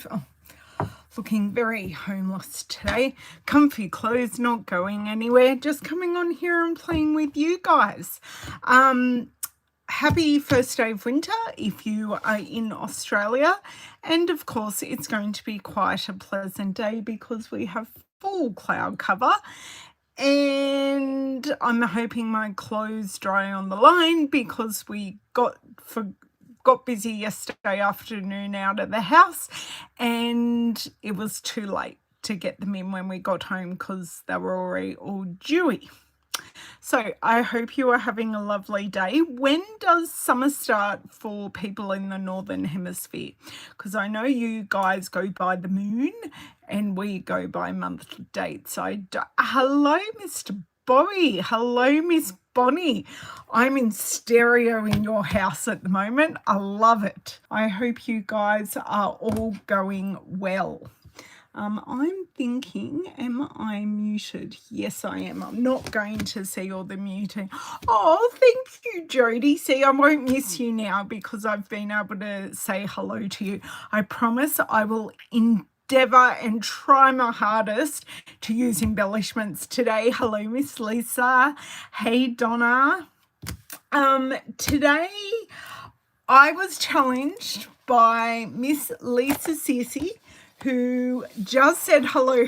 Oh, looking very homeless today. Comfy clothes, not going anywhere, just coming on here and playing with you guys. Happy first day of winter if you are in Australia, and of course it's going to be quite a pleasant day because we have full cloud cover, and I'm hoping my clothes dry on the line because we got busy yesterday afternoon out of the house and it was too late to get them in when we got home because they were already all dewy. So I hope you are having a lovely day. When does summer start for people in the Northern Hemisphere? Because I know you guys go by the moon and we go by monthly dates. Hello, Mr. Bobby. Hello, Miss Bonnie. I'm in stereo in your house at the moment. I love it. I hope you guys are all going well. I'm thinking, am I muted? Yes, I am. I'm not going to see all the muting. Oh, thank you, Jody. See, I won't miss you now because I've been able to say hello to you. I promise I will endeavour and try my hardest to use embellishments today. Hello, Miss Lisa. Hey, Donna. Today I was challenged by Miss Lisa Sissy, who just said hello.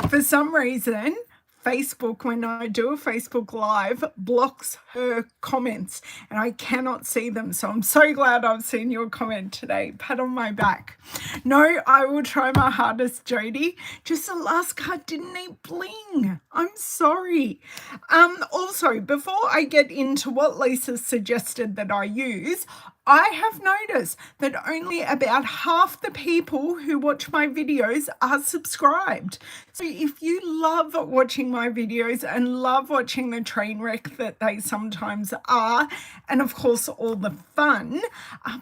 For some reason, Facebook, when I do a Facebook Live, blocks her comments and I cannot see them. So I'm so glad I've seen your comment today. Pat on my back. No, I will try my hardest, Jody. Just the last card didn't need bling. I'm sorry. Also, before I get into what Lisa suggested that I use, I have noticed that only about half the people who watch my videos are subscribed. So if you love watching my videos and love watching the train wreck that they sometimes are, and of course all the fun,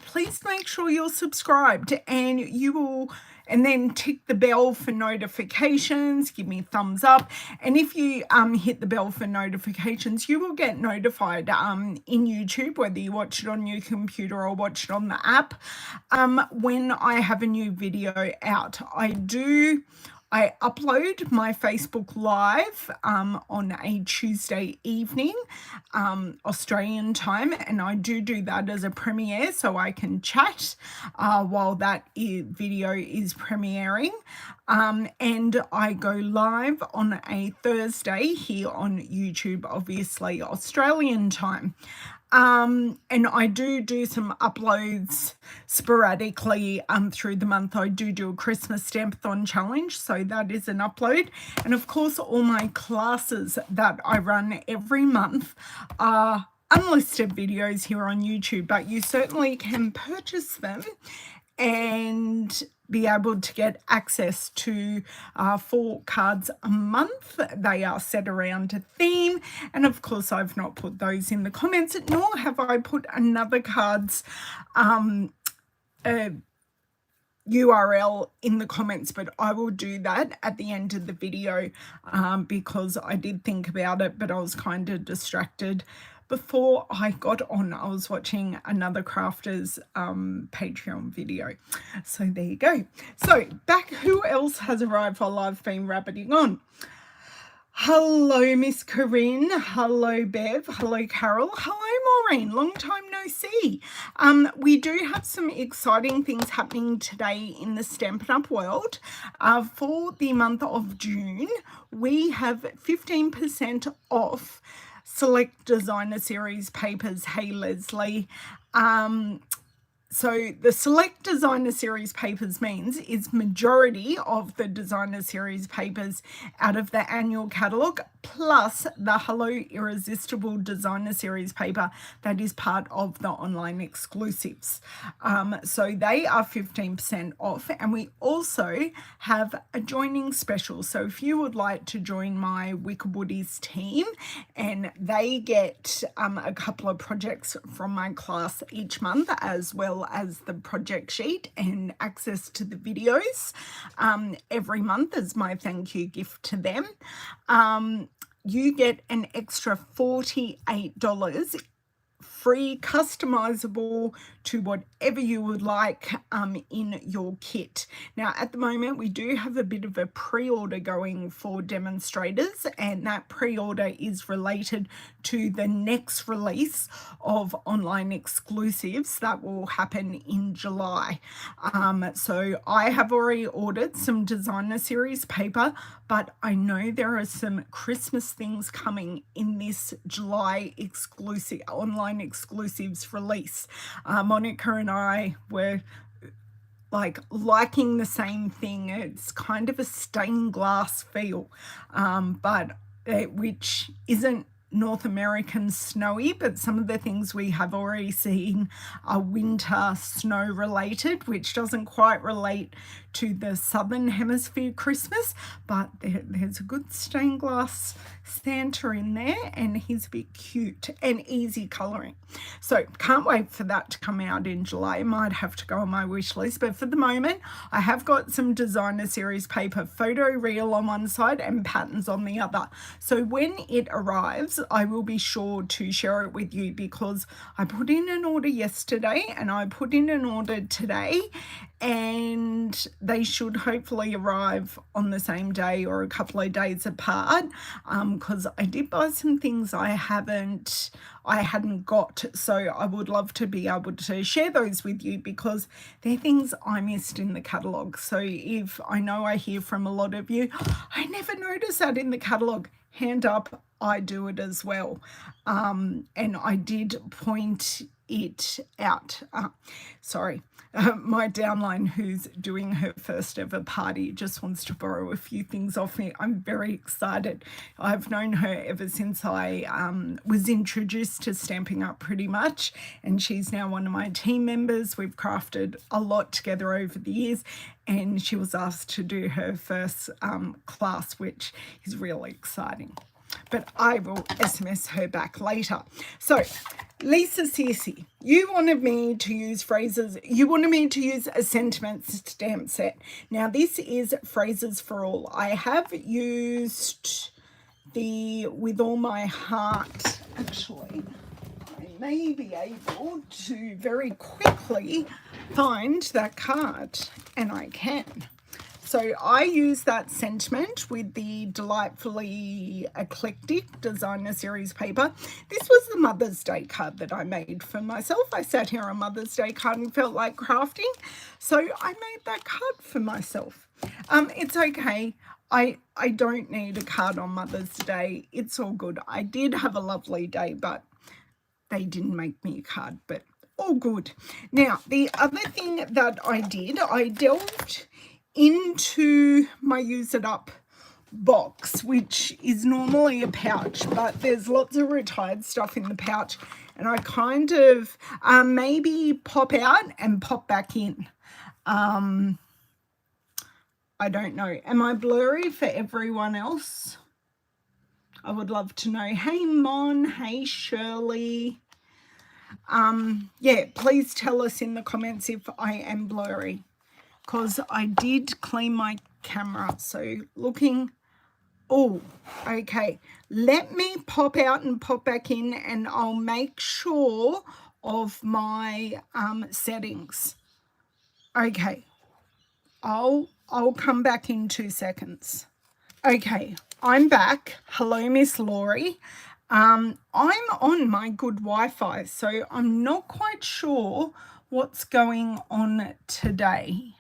please make sure you're subscribed and you will... And then tick the bell for notifications, give me a thumbs up. And if you hit the bell for notifications, you will get notified in YouTube, whether you watch it on your computer or watch it on the app, when I have a new video out. I upload my Facebook Live on a Tuesday evening, Australian time, and I do that as a premiere so I can chat while that video is premiering. And I go live on a Thursday here on YouTube, obviously Australian time. And I do some uploads sporadically through the month. I do a Christmas Stampathon challenge, so that is an upload. And of course, all my classes that I run every month are unlisted videos here on YouTube, but you certainly can purchase them and be able to get access to 4 cards a month. They are set around a theme, and of course I've not put those in the comments, nor have I put another card's URL in the comments, but I will do that at the end of the video because I did think about it, but I was kind of distracted. Before I got on, I was watching another crafter's Patreon video. So there you go. So back, who else has arrived while I've been rabbiting on? Hello, Miss Corinne. Hello, Bev. Hello, Carol. Hello, Maureen. Long time no see. We do have some exciting things happening today in the Stampin' Up world. For the month of June, we have 15% off select designer series papers. Hey, Leslie. So the select designer series papers means it's majority of the designer series papers out of the annual catalogue, plus the Hello Irresistible designer series paper that is part of the online exclusives. So they are 15% off, and we also have a joining special. So if you would like to join my Wicked Woodies team, and they get a couple of projects from my class each month, as well as the project sheet and access to the videos every month as my thank you gift to them. You get an extra $48 free, customizable to whatever you would like in your kit. Now at the moment we do have a bit of a pre-order going for demonstrators, and that pre-order is related to the next release of online exclusives that will happen in July. So I have already ordered some designer series paper, but I know there are some Christmas things coming in this July exclusive online exclusives release. Monica and I were liking the same thing. It's kind of a stained glass feel, but which isn't North American snowy, but some of the things we have already seen are winter snow related, which doesn't quite relate to the southern hemisphere Christmas, but there's a good stained glass Santa in there, and he's a bit cute and easy colouring. So can't wait for that to come out in July. It might have to go on my wish list, but for the moment I have got some designer series paper, photo reel on one side and patterns on the other. So when it arrives I will be sure to share it with you, because I put in an order yesterday and I put in an order today, and they should hopefully arrive on the same day or a couple of days apart, because I did buy some things I hadn't got, so I would love to be able to share those with you, because they're things I missed in the catalogue. So if I know I hear from a lot of you, I never noticed that in the catalogue, hand up, I do it as well. And I did point it out. My downline, who's doing her first ever party, just wants to borrow a few things off me. I'm very excited. I've known her ever since I was introduced to Stamping Up pretty much, and she's now one of my team members. We've crafted a lot together over the years, and she was asked to do her first class, which is really exciting. But I will SMS her back later. So Lisa Circe, you wanted me to use phrases, you wanted me to use a sentiment stamp set. Now this is Phrases for All. I have used the With All My Heart. Actually, I may be able to very quickly find that card, and I can. So I use that sentiment with the Delightfully Eclectic Designer Series paper. This was the Mother's Day card that I made for myself. I sat here on Mother's Day card and felt like crafting, so I made that card for myself. It's okay. I don't need a card on Mother's Day. It's all good. I did have a lovely day, but they didn't make me a card, but all good. Now, the other thing that I did, I delved into my Use It Up box, which is normally a pouch, but there's lots of retired stuff in the pouch, and I kind of maybe pop out and pop back in. I don't know. Am I blurry for everyone else? I would love to know. Hey Mon, hey Shirley. Yeah, please tell us in the comments if I am blurry, because I did clean my camera. So looking, oh, okay. Let me pop out and pop back in, and I'll make sure of my settings. Okay, I'll come back in 2 seconds. Okay, I'm back. Hello, Miss Laurie. I'm on my good Wi-Fi, so I'm not quite sure what's going on today.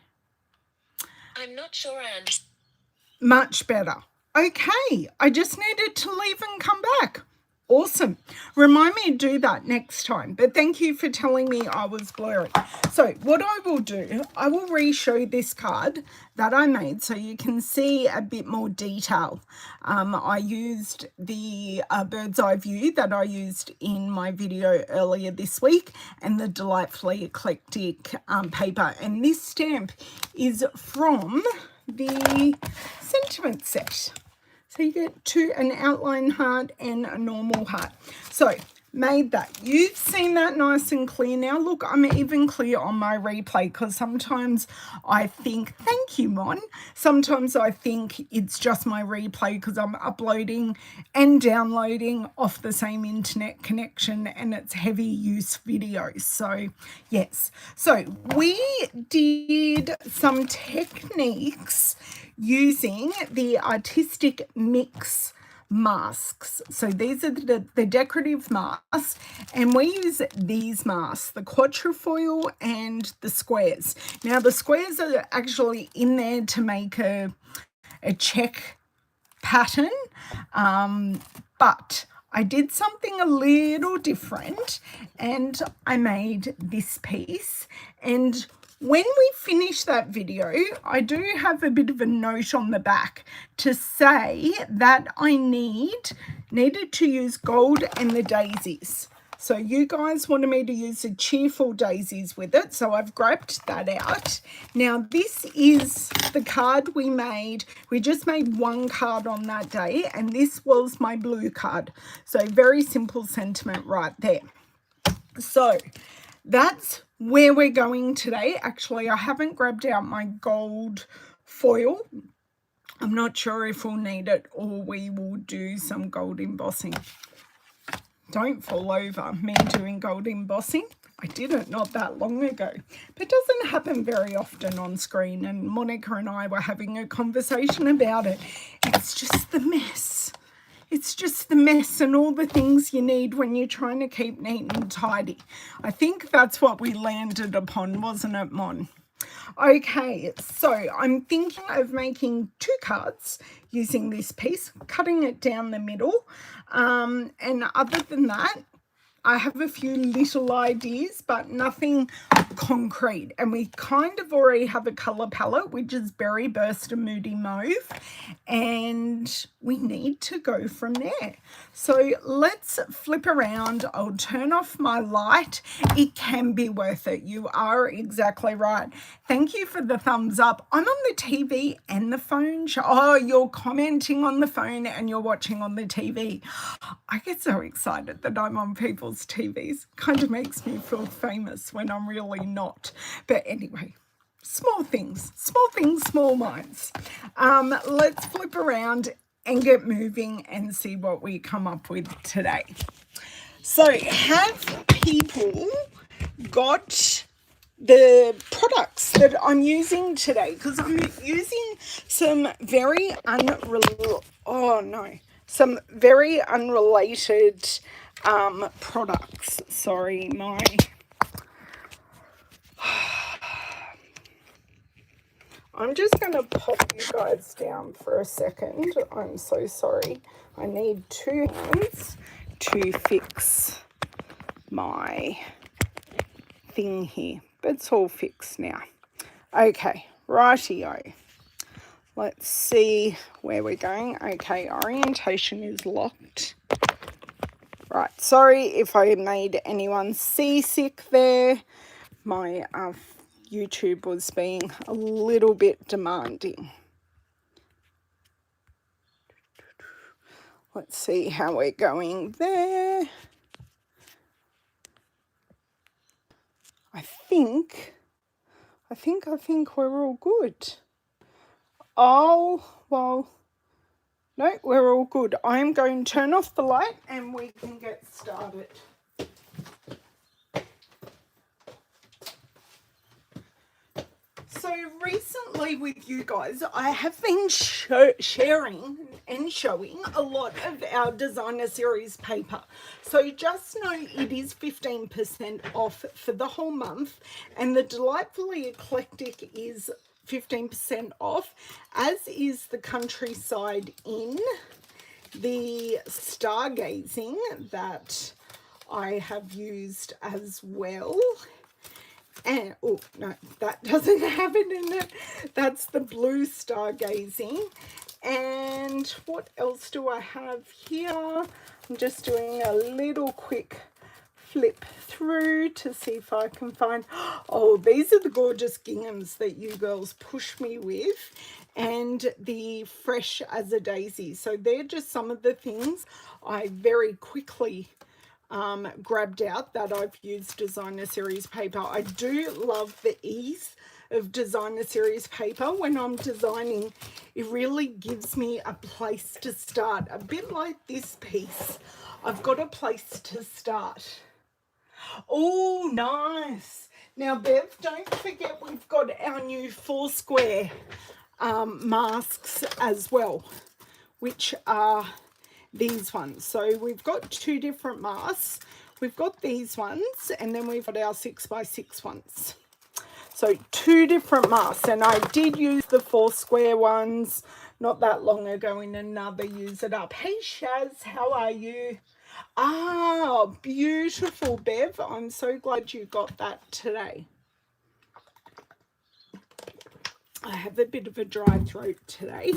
I'm not sure, and much better. Okay, I just needed to leave and come back. Awesome. Remind me to do that next time, but thank you for telling me I was blurry. So what I will do, I will re-show this card that I made so you can see a bit more detail. I used the bird's eye view that I used in my video earlier this week, and the Delightfully Eclectic paper, and this stamp is from the sentiment set. So you get an outline heart and a normal heart. So made that. You've seen that nice and clear now. Look, I'm even clear on my replay because sometimes I think, thank you, Mon. Sometimes I think it's just my replay because I'm uploading and downloading off the same internet connection and it's heavy use videos. So yes, so we did some techniques using the Artistic Mix masks. So these are the decorative masks, and we use these masks, the quatrefoil and the squares. Now the squares are actually in there to make a check pattern, but I did something a little different and I made this piece. And when we finish that video, I do have a bit of a note on the back to say that I needed to use gold and the daisies. So you guys wanted me to use the Cheerful Daisies with it, so I've grabbed that out. Now this is the card we made. We just made one card on that day, and this was my blue card. So very simple sentiment right there. So that's where we're going today. Actually, I haven't grabbed out my gold foil. I'm not sure if we'll need it or we will do some gold embossing. Don't fall over me doing gold embossing. I did it not that long ago, but it doesn't happen very often on screen, and Monica and I were having a conversation about it. It's just the mess. It's just the mess and all the things you need when you're trying to keep neat and tidy. I think that's what we landed upon, wasn't it, Mon? Okay, so I'm thinking of making 2 cards using this piece, cutting it down the middle. And other than that, I have a few little ideas, but nothing concrete. And we kind of already have a colour palette, which is Berry Burst and Moody Mauve. And we need to go from there. So let's flip around. I'll turn off my light. It can be worth it. You are exactly right. Thank you for the thumbs up. I'm on the TV and the phone. Oh, you're commenting on the phone and you're watching on the TV. I get so excited that I'm on people's TVs. Kind of makes me feel famous when I'm really not. But anyway, small things, small minds. Let's flip around and get moving and see what we come up with today. So have people got the products that I'm using today? Because I'm using some very unrelated products. Sorry, I'm just going to pop you guys down for a second. I'm so sorry. I need 2 hands to fix my thing here. But it's all fixed now. Okay, rightio. Let's see where we're going. Okay, orientation is locked. Right, sorry if I made anyone seasick there. My YouTube was being a little bit demanding. Let's see how we're going there. I think we're all good. Oh, well, no, we're all good. I'm going to turn off the light and we can get started. So recently with you guys, I have been sharing and showing a lot of our designer series paper. So just know it is 15% off for the whole month, and the Delightfully Eclectic is 15% off, as is the Countryside Inn, the Stargazing that I have used as well. And oh no, that doesn't have it in it. That's the Blue Stargazing. And what else do I have here? I'm just doing a little quick flip through to see if I can find. Oh, these are the gorgeous ginghams that you girls push me with, and the Fresh as a Daisy. So they're just some of the things I very quickly grabbed out that I've used designer series paper. I do love the ease of designer series paper when I'm designing. It really gives me a place to start, a bit like this piece. I've got a place to start. Oh, nice. Now, Bev, don't forget we've got our new 4 square masks as well, which are these ones. So we've got 2 different masks. We've got these ones, and then we've got our 6x6 ones. So 2 different masks, and I did use the 4 square ones not that long ago in another Use It Up. Hey Shaz, how are you? Ah, beautiful, Bev. I'm so glad you got that today. I have a bit of a dry throat today.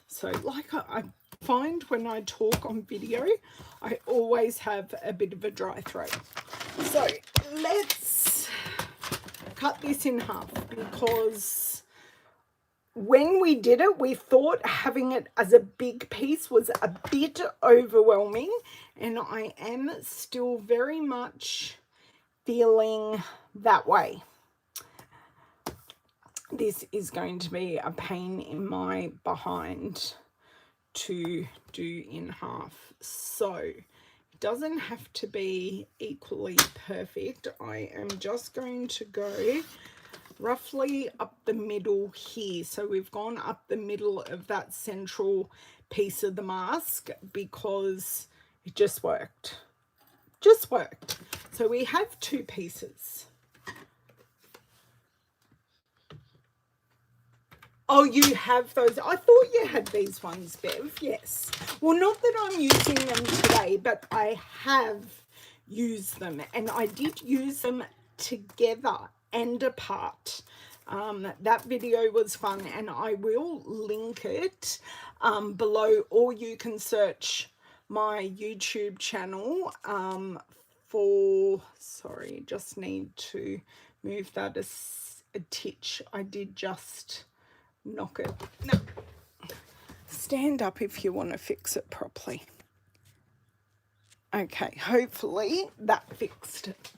So like I find when I talk on video, I always have a bit of a dry throat. So let's cut this in half, because when we did it, we thought having it as a big piece was a bit overwhelming, and I am still very much feeling that way. This is going to be a pain in my behind to do in half. So it doesn't have to be equally perfect. I am just going to go roughly up the middle here. So we've gone up the middle of that central piece of the mask because it just worked. Just worked. So we have 2 pieces. Oh, you have those. I thought you had these ones, Bev. Yes. Well, not that I'm using them today, but I have used them. And I did use them together and apart. That video was fun, and I will link it below, or you can search my YouTube channel for, sorry, just need to move that a titch. I did just knock it. No. Stand up if you want to fix it properly. Okay, hopefully that fixed it.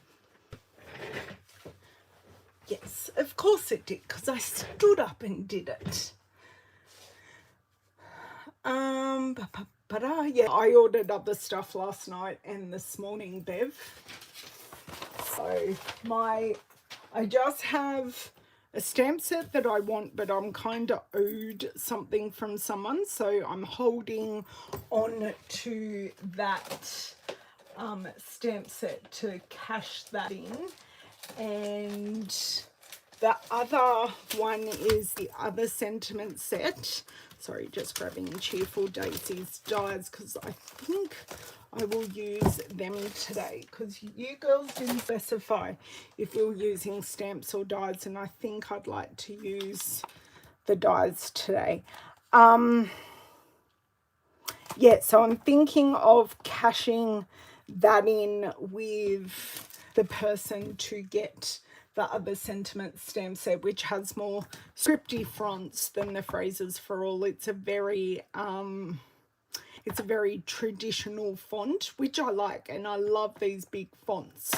Yes, of course it did, because I stood up and did it. Yeah, I ordered other stuff last night and this morning, Bev. So I just have a stamp set that I want, but I'm kind of owed something from someone, so I'm holding on to that stamp set to cash that in. And the other one is the other sentiment set. Sorry, just grabbing Cheerful Daisies dies, because I think I will use them today, because you girls didn't specify if you're using stamps or dies, and I think I'd like to use the dies today. Yeah, so I'm thinking of cashing that in with the person to get the other sentiment stamp set, which has more scripty fronts than the Phrases for All. It's a very traditional font, which I like, and I love these big fonts.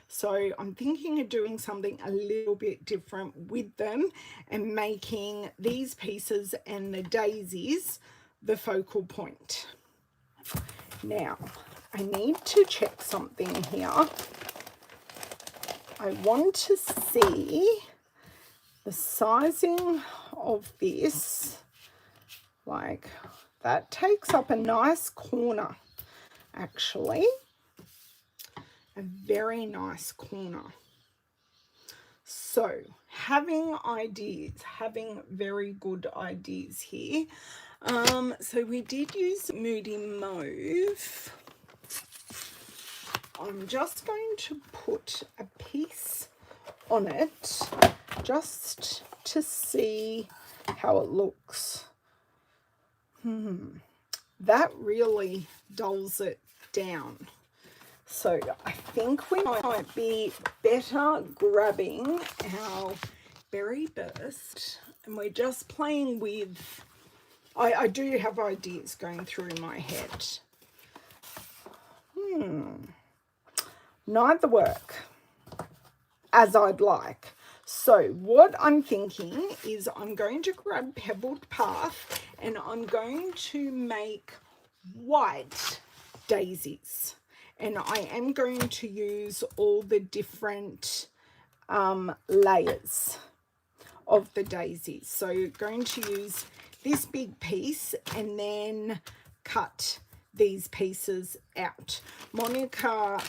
So I'm thinking of doing something a little bit different with them and making these pieces and the daisies the focal point. Now, I need to check something here. I want to see the sizing of this. Like, that takes up a nice corner, actually. A very nice corner. So, having very good ideas here. So we did use Moody Mauve. I'm just going to put a piece on it just to see how it looks. That really dulls it down. So I think we might be better grabbing our Berry Burst, and we're just playing with, I do have ideas going through my head. neither work as I'd like. So what I'm thinking is I'm going to grab Pebbled Path and I'm going to make white daisies. And I am going to use all the different layers of the daisies. So going to use this big piece and then cut these pieces out. Monica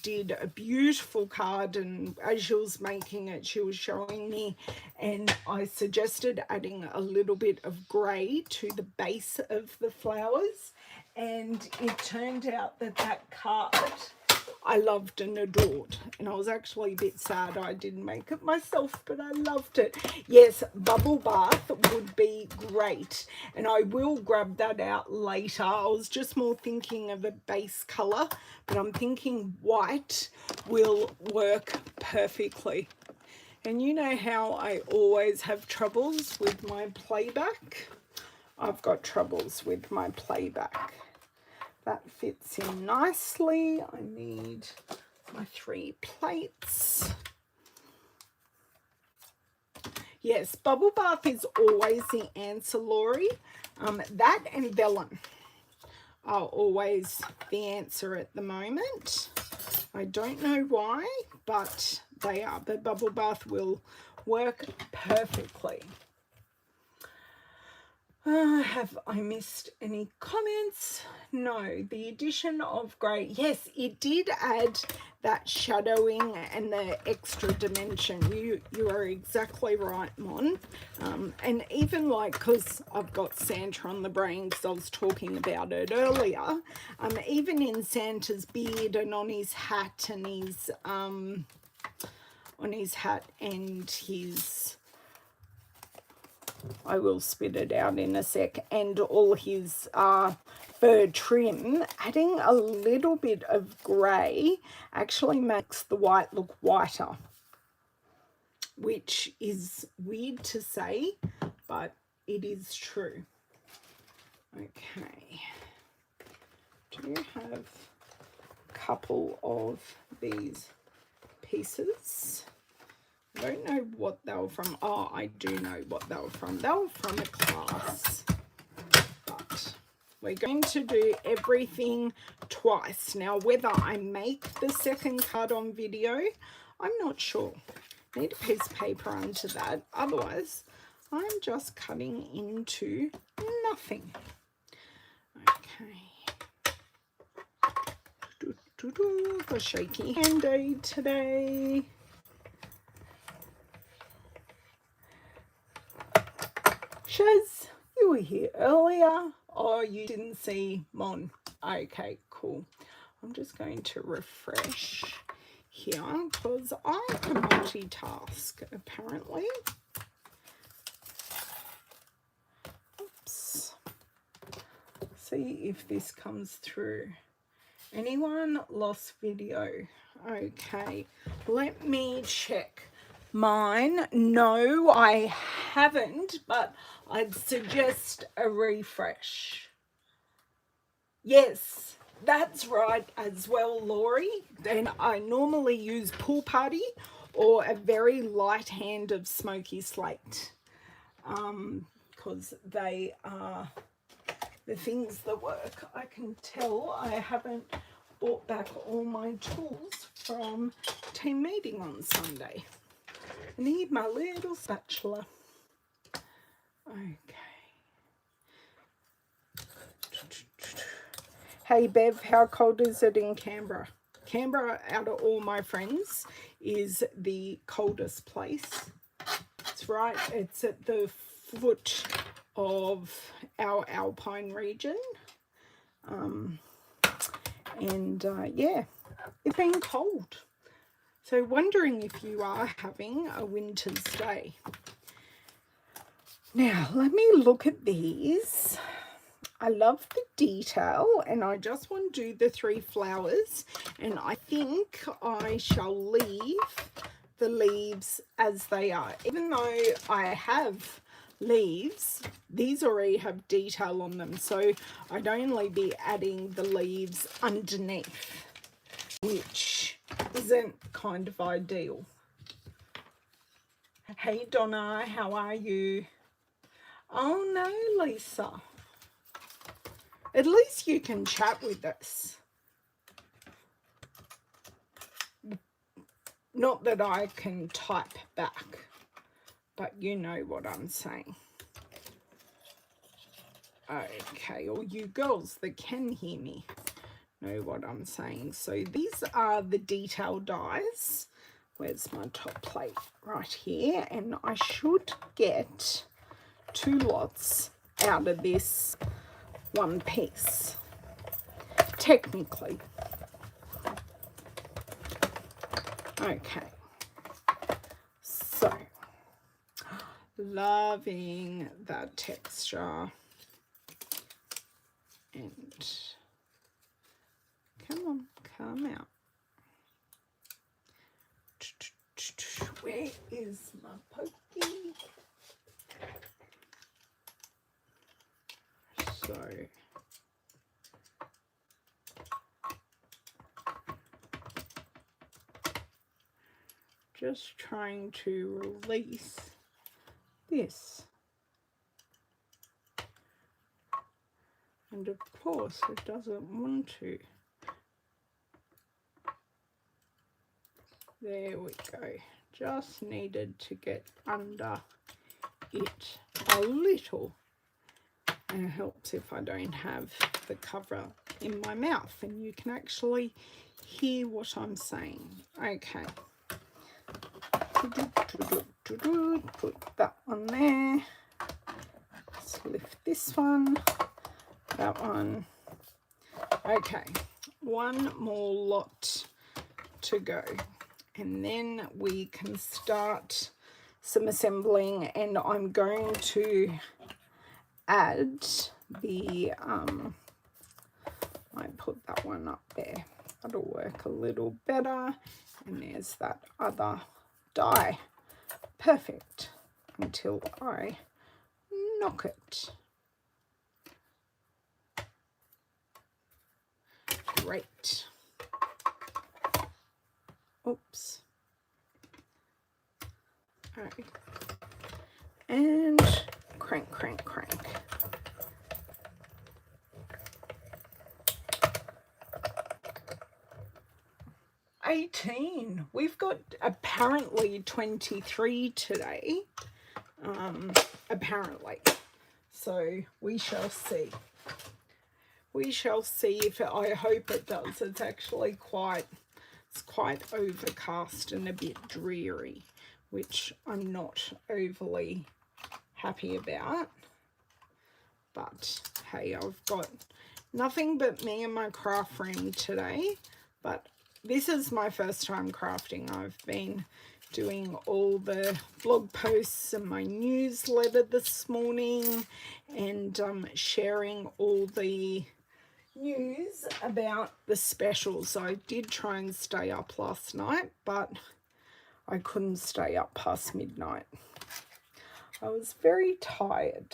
did a beautiful card, and as she was making it, she was showing me, and I suggested adding a little bit of grey to the base of the flowers, and it turned out that that card I loved and adored, and I was actually a bit sad I didn't make it myself, but I loved it. Yes, bubble bath would be great, and I will grab that out later. I was just more thinking of a base colour, but I'm thinking white will work perfectly. And you know how I always have troubles with my playback? I've got troubles with my playback. That fits in nicely. I need my 3 plates. Yes, bubble bath is always the answer, Laurie. That and vellum are always the answer at the moment. I don't know why, but they are. The bubble bath will work perfectly. Have I missed any comments? No. The addition of grey, yes, it did add that shadowing and the extra dimension. You are exactly right, Mon. And even like, because I've got Santa on the brain because I was talking about it earlier, even in Santa's beard and on his hat and his I will spit it out in a sec, and all his fur trim, adding a little bit of grey actually makes the white look whiter, which is weird to say, but it is true. Okay, do you have a couple of these pieces? I don't know what they were from. Oh, I do know what they were from. They were from a class. But we're going to do everything twice. Now, whether I make the second card on video, I'm not sure. I need a piece of paper under that. Otherwise, I'm just cutting into nothing. Okay. Got a shaky hand day today. Shaz, you were here earlier. Oh, you didn't see Mon. Okay, cool. I'm just going to refresh here because I can multitask apparently. Oops. See if this comes through. Anyone lost video? Okay, let me check. Mine, no, I haven't, but I'd suggest a refresh. Yes, that's right as well, Laurie. And I normally use Pool Party or a very light hand of Smoky Slate, because they are the things that work. I can tell I haven't brought back all my tools from team meeting on Sunday. I need my little spatula. Okay. Hey Bev, how cold is it in Canberra? Canberra, out of all my friends, is the coldest place. It's right, it's at the foot of our alpine region. Yeah, it's been cold. So wondering if you are having a winter's day. Now, let me look at these. I love the detail, and I just want to do the 3 flowers, and I think I shall leave the leaves as they are. Even though I have leaves, these already have detail on them, so I'd only be adding the leaves underneath, which isn't kind of ideal. Hey Donna, how are you? Oh no, Lisa. At least you can chat with us. Not that I can type back, but you know what I'm saying. Okay, all you girls that can hear me know what I'm saying. So these are the detail dies. Where's my top plate? Right here. And I should get 2 lots out of this one piece, technically. Okay. So, loving that texture. And come on, come out. Where is my pokey? So just trying to release this. And of course it doesn't want to. There we go. Just needed to get under it a little. And it helps if I don't have the cover in my mouth and you can actually hear what I'm saying. Okay. Put that one there. Let's lift this one. That one. Okay. One more lot to go. And then we can start some assembling, and I'm going to add the I put that one up there. That'll work a little better. And there's that other die. Perfect. Until I knock it. Great. Oops. All right. And crank, crank, crank. $18. We've got apparently 23 today. Apparently. So we shall see. We shall see if I hope it does. It's actually quite overcast and a bit dreary, which I'm not overly happy about. But hey, I've got nothing but me and my craft room today. But this is my first time crafting. I've been doing all the blog posts and my newsletter this morning, and sharing all the news about the specials. I did try and stay up last night, but I couldn't stay up past midnight. I was very tired,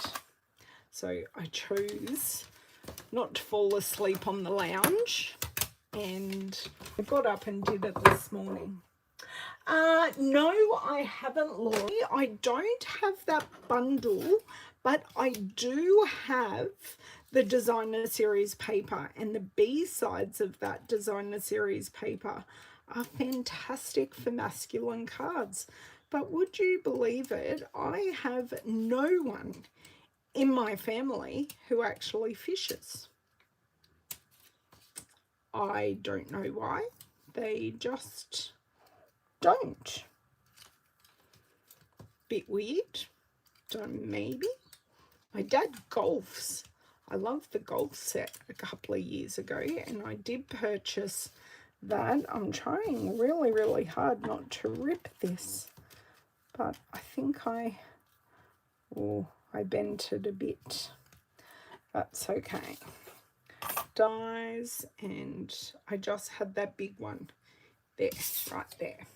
so I chose not to fall asleep on the lounge, and I got up and did it this morning. No, I haven't, Laurie. I don't have that bundle, but I do have the designer series paper, and the B-sides of that designer series paper are fantastic for masculine cards. But would you believe it, I have no one in my family who actually fishes. I don't know why. They just don't. Bit weird. Don't, maybe. My dad golfs. I loved the golf set a couple of years ago, and I did purchase that. I'm trying really, really hard not to rip this, but I think I bent it a bit. That's okay. Dies, and I just had that big one there, right there.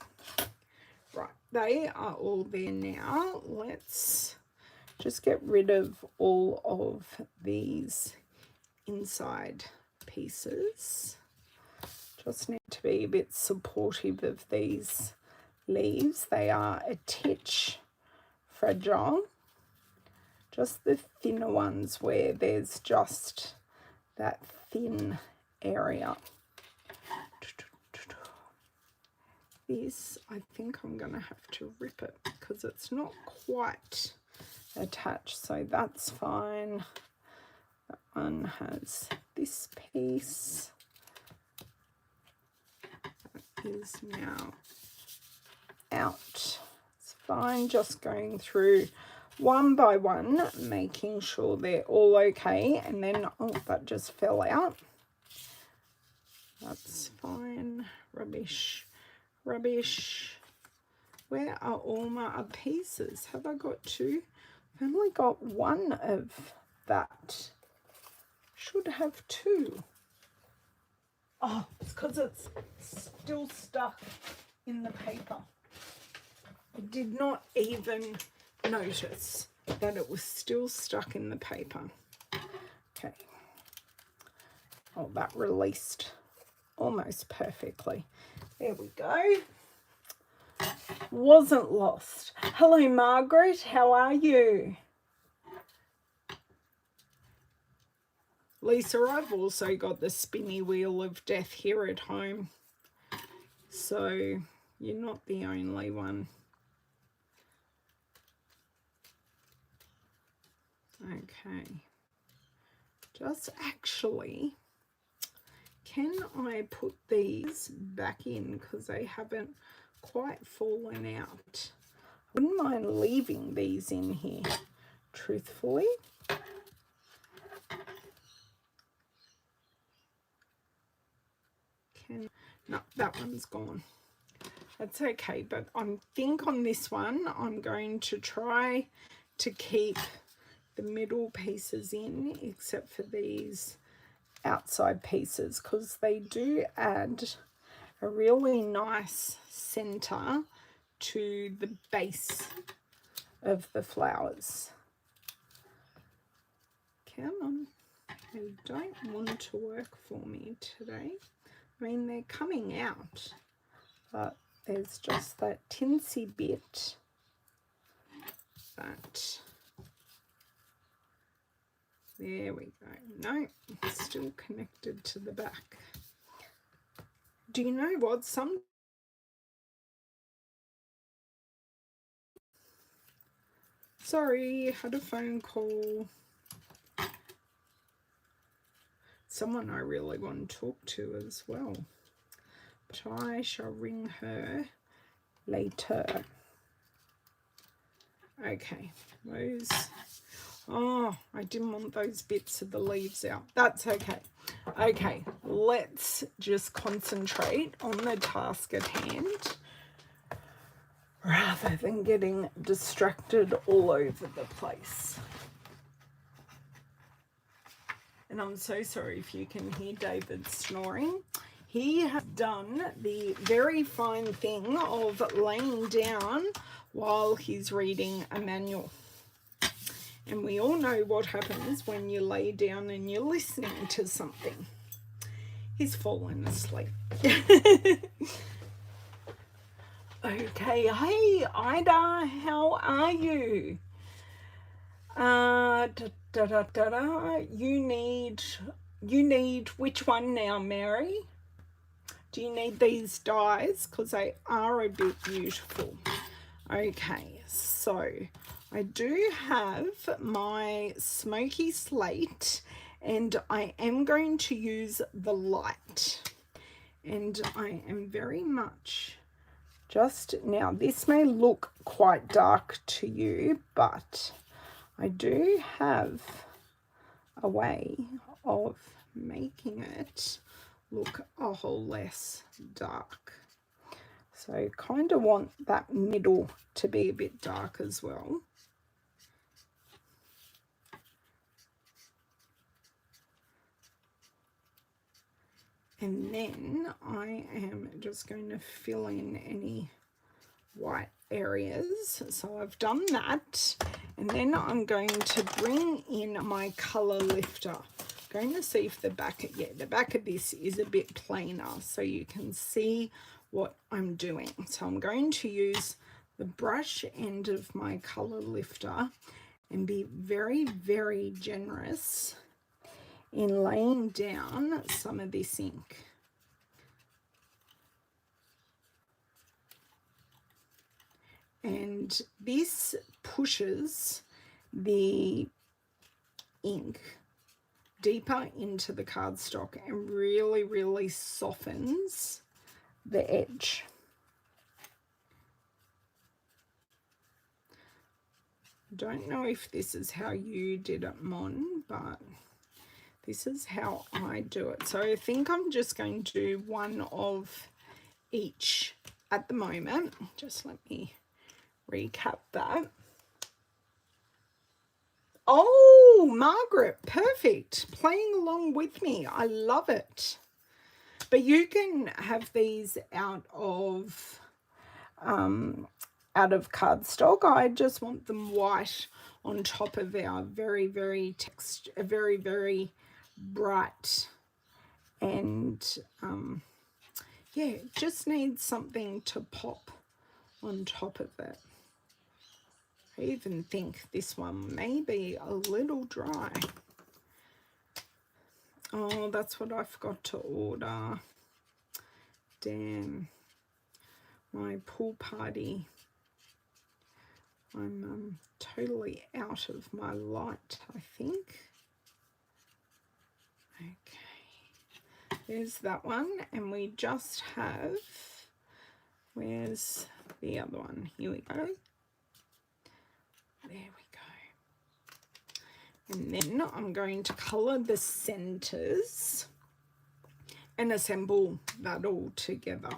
Right, they are all there now. Let's just get rid of all of these inside pieces. Just need to be a bit supportive of these leaves. They are a titch fragile. Just the thinner ones where there's just that thin area. This, I think I'm going to have to rip it because it's not quite attached, so that's fine. That one has this piece. That is now out. It's fine, just going through one by one, making sure they're all okay. And then, oh, that just fell out. That's fine. Rubbish. Rubbish. Where are all my other pieces? Have I got two? I've only got one of that. Should have two. Oh, it's because it's still stuck in the paper. I did not even notice that it was still stuck in the paper. Okay. Oh, that released almost perfectly. There we go. Wasn't lost. Hello, Margaret. How are you? Lisa, I've also got the spinny wheel of death here at home. So you're not the only one. Okay. Just actually, can I put these back in because they haven't quite fallen out? I wouldn't mind leaving these in here, truthfully. No, that one's gone. That's okay, but I think on this one, I'm going to try to keep the middle pieces in, except for these outside pieces, because they do add a really nice center to the base of the flowers. Come on, they don't want to work for me today. I mean, they're coming out, but there's just that tinsy bit that, there we go. No, it's still connected to the back. Do you know what? Sorry, had a phone call. Someone I really want to talk to as well. But I shall ring her later. Okay, those. Oh, I didn't want those bits of the leaves out. That's okay. Okay, let's just concentrate on the task at hand rather than getting distracted all over the place. And I'm so sorry if you can hear David snoring. He has done the very fine thing of laying down while he's reading a manual. And we all know what happens when you lay down and you're listening to something. He's fallen asleep. Okay, hey Ida, how are you? You need which one now, Mary? Do you need these dies? Because they are a bit beautiful. Okay, so I do have my smoky slate and I am going to use the light. And I am very much just now, this may look quite dark to you, but I do have a way of making it look a whole less dark. So kind of want that middle to be a bit dark as well. And then I am just going to fill in any white areas. So I've done that. And then I'm going to bring in my color lifter. going to see if the back of this is a bit plainer so you can see what I'm doing. So I'm going to use the brush end of my color lifter and be very, very generous in laying down some of this ink. And this pushes the ink deeper into the cardstock and really, really softens the edge. Don't know if this is how you did it, Mon, but this is how I do it. So I think I'm just going to do one of each at the moment. Just let me recap that. Oh, Margaret, perfect. Playing along with me. I love it. But you can have these out of cardstock. I just want them white on top of our very, very bright, and yeah, it just needs something to pop on top of it. I even think this one may be a little dry. Oh, that's what I forgot to order. Damn. My pool party. I'm totally out of my light, I think. Okay. There's that one. And we just have... Where's the other one? Here we go. There we go. And then I'm going to colour the centres and assemble that all together.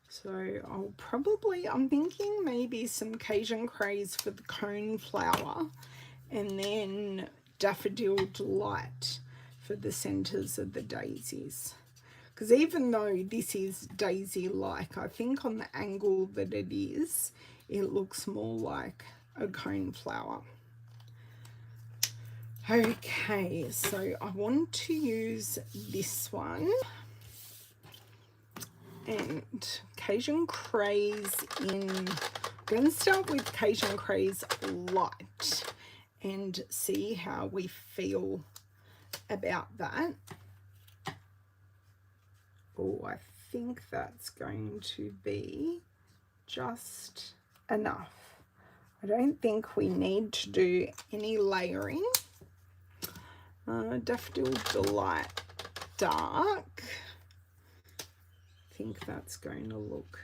So I'm thinking maybe some Cajun Craze for the cone flower, and then Daffodil Delight for the centres of the daisies. Because even though this is daisy-like, I think on the angle that it is, it looks more like a cone flower. Okay, so I want to use this one. And Cajun Craze I'm going to start with Cajun Craze Light and see how we feel about that. Oh, I think that's going to be just enough. I don't think we need to do any layering. Daffodil Delight Dark. I think that's going to look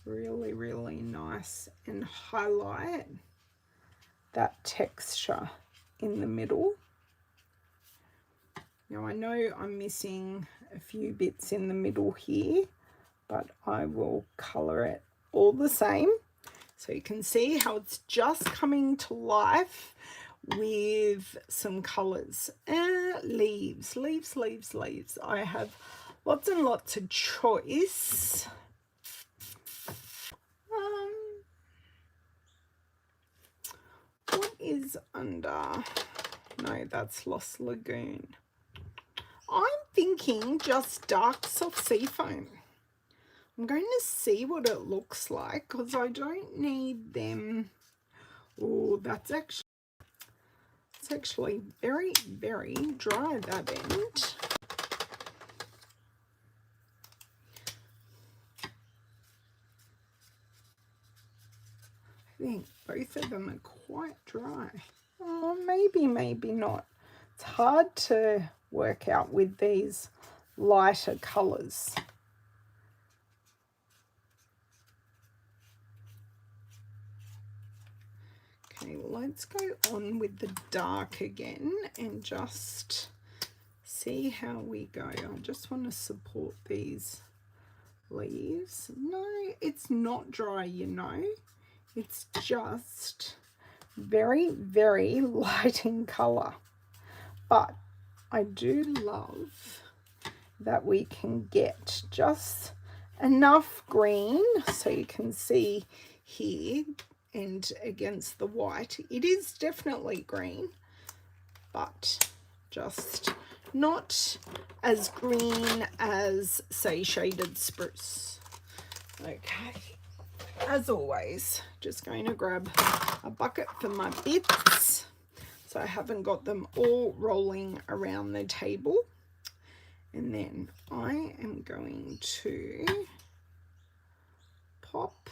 really, really nice and highlight that texture in the middle. Now I know I'm missing a few bits in the middle here, but I will colour it all the same. So you can see how it's just coming to life with some colours. Leaves. I have lots and lots of choice. What is under? No, that's Lost Lagoon. I'm thinking just dark soft seafoam. I'm going to see what it looks like because I don't need them. Oh, it's actually very, very dry, that end. I think both of them are quite dry. Oh, maybe not. It's hard to work out with these lighter colours. Okay, well, let's go on with the dark again and just see how we go. I just want to support these leaves. No, it's not dry, you know. It's just very, very light in colour. But I do love that we can get just enough green so you can see here and against the white. It is definitely green, but just not as green as, say, shaded spruce. Okay, as always, just going to grab a bucket for my bits so I haven't got them all rolling around the table. And then I am going to pop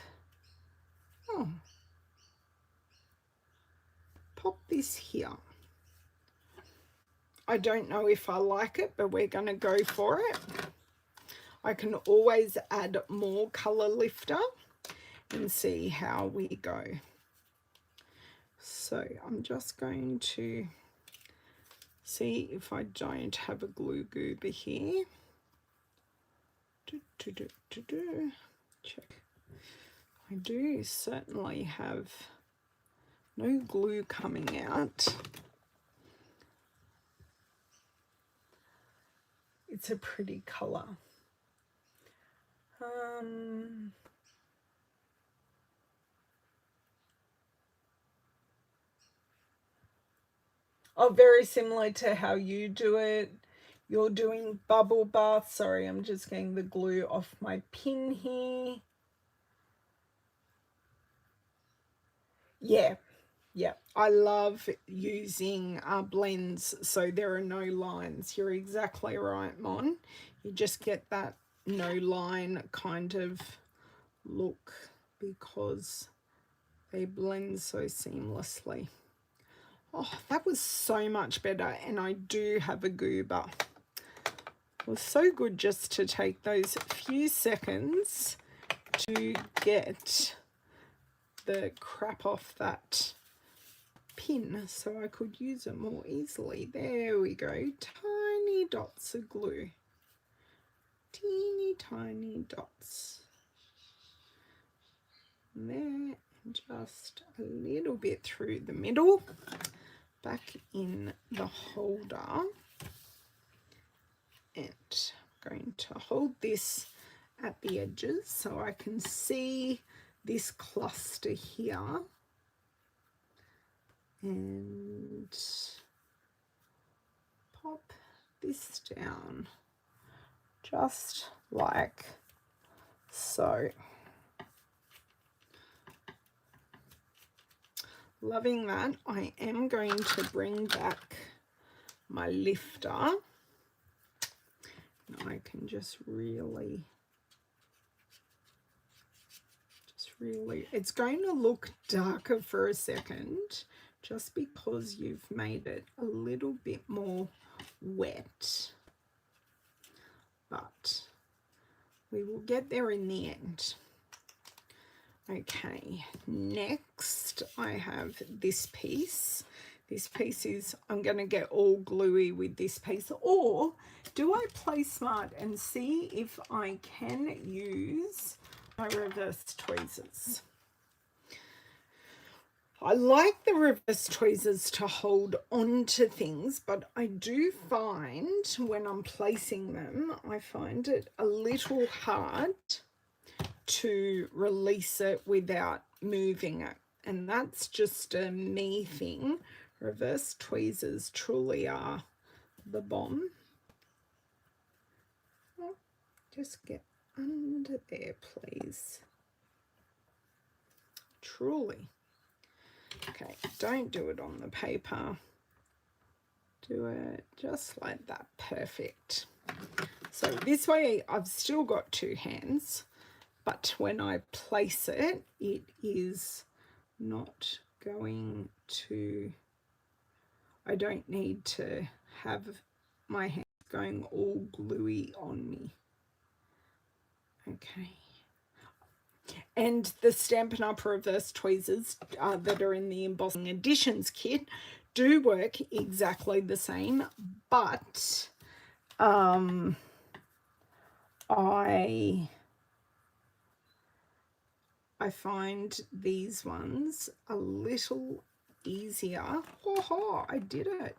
this here. I don't know if I like it, but we're going to go for it. I can always add more color lifter and see how we go. So I'm just going to see if I don't have a glue goober here. Check. I do certainly have no glue coming out. It's a pretty colour. Oh, very similar to how you do it. You're doing bubble bath. Sorry, I'm just getting the glue off my pin here. Yeah, I love using blends so there are no lines. You're exactly right, Mon. You just get that no line kind of look because they blend so seamlessly. Oh, that was so much better, and I do have a goober. It was so good just to take those few seconds to get the crap off that pin so I could use it more easily. There we go. Tiny dots of glue. Teeny tiny dots. And there, and just a little bit through the middle. Back in the holder. And I'm going to hold this at the edges so I can see this cluster here. And pop this down just like so. Loving that. I am going to bring back my lifter. And I can just really, it's going to look darker for a second just because you've made it a little bit more wet. But we will get there in the end. Okay, next I have this piece. This piece is, I'm going to get all gluey with this piece. Or do I play smart and see if I can use my reverse tweezers? I like the reverse tweezers to hold on to things, but I do find when I'm placing them, I find it a little hard to release it without moving it. And that's just a me thing. Reverse tweezers truly are the bomb. Oh, just get under there, please. Truly. Okay, don't do it on the paper. Do it just like that. Perfect. So this way I've still got two hands, but when I place it, it is not going to, I don't need to have my hands going all gluey on me. Okay. And the Stampin' Up! Reverse tweezers that are in the Embossing Editions kit do work exactly the same, but I find these ones a little easier. Oh, I did it.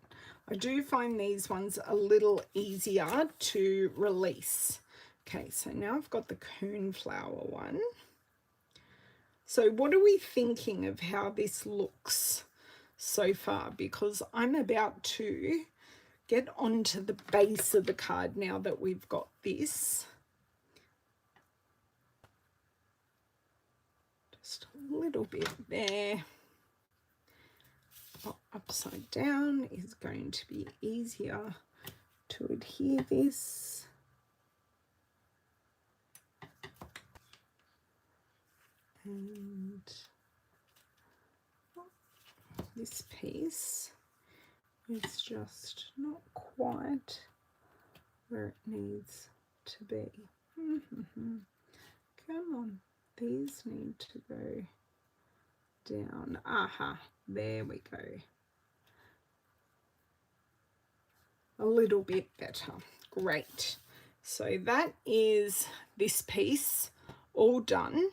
I do find these ones a little easier to release. Okay, so now I've got the Coneflower one. So what are we thinking of how this looks so far? Because I'm about to get onto the base of the card now that we've got this. Just a little bit there. Upside down is going to be easier to adhere this. And this piece is just not quite where it needs to be. Come on, these need to go down. Aha, there we go. A little bit better. Great. So that is this piece all done.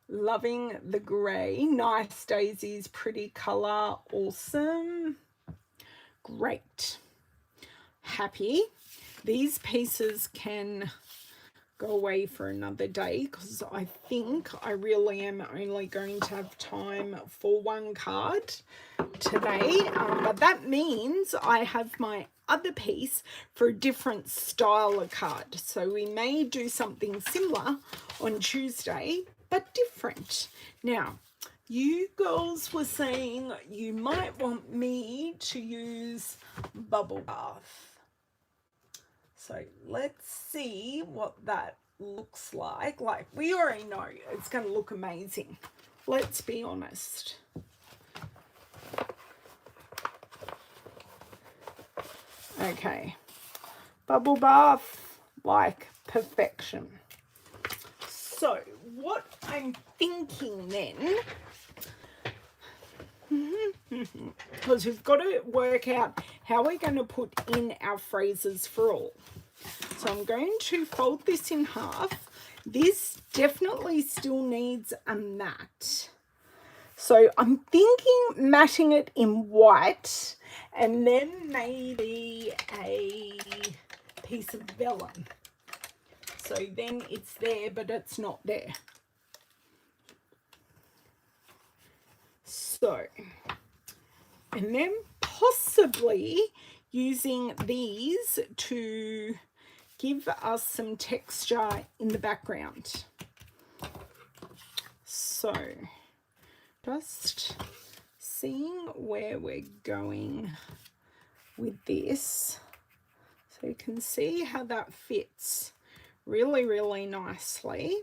Loving the grey. Nice daisies, pretty colour, awesome. Great. Happy. These pieces can go away for another day because I think I really am only going to have time for one card today, but that means I have my other piece for a different style of card, so we may do something similar on Tuesday but different. Now you girls were saying you might want me to use bubble bath. So let's see what that looks like. Like, we already know it's going to look amazing. Let's be honest. Okay. Bubble bath, like perfection. So what I'm thinking then, because we've got to work out how we're going to put in our phrases for all. So I'm going to fold this in half. This definitely still needs a mat. So I'm thinking matting it in white and then maybe a piece of vellum. So then it's there, but it's not there. So, and then possibly using these to give us some texture in the background. So just seeing where we're going with this, so you can see how that fits really, really nicely.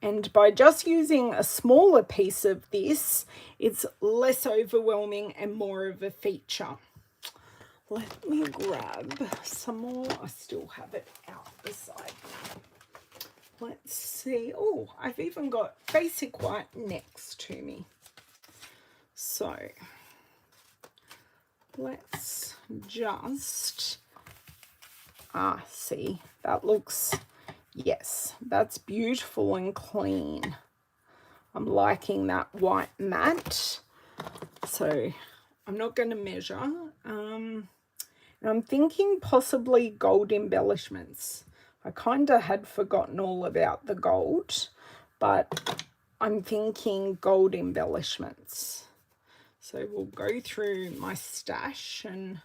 And by just using a smaller piece of this, it's less overwhelming and more of a feature. Let me grab some more. I still have it out the side. Let's see. Oh, I've even got basic white next to me. So let's just, see, that looks, yes, that's beautiful and clean. I'm liking that white matte. So I'm not going to measure. I'm thinking possibly gold embellishments. I kind of had forgotten all about the gold, but I'm thinking gold embellishments. So we'll go through my stash and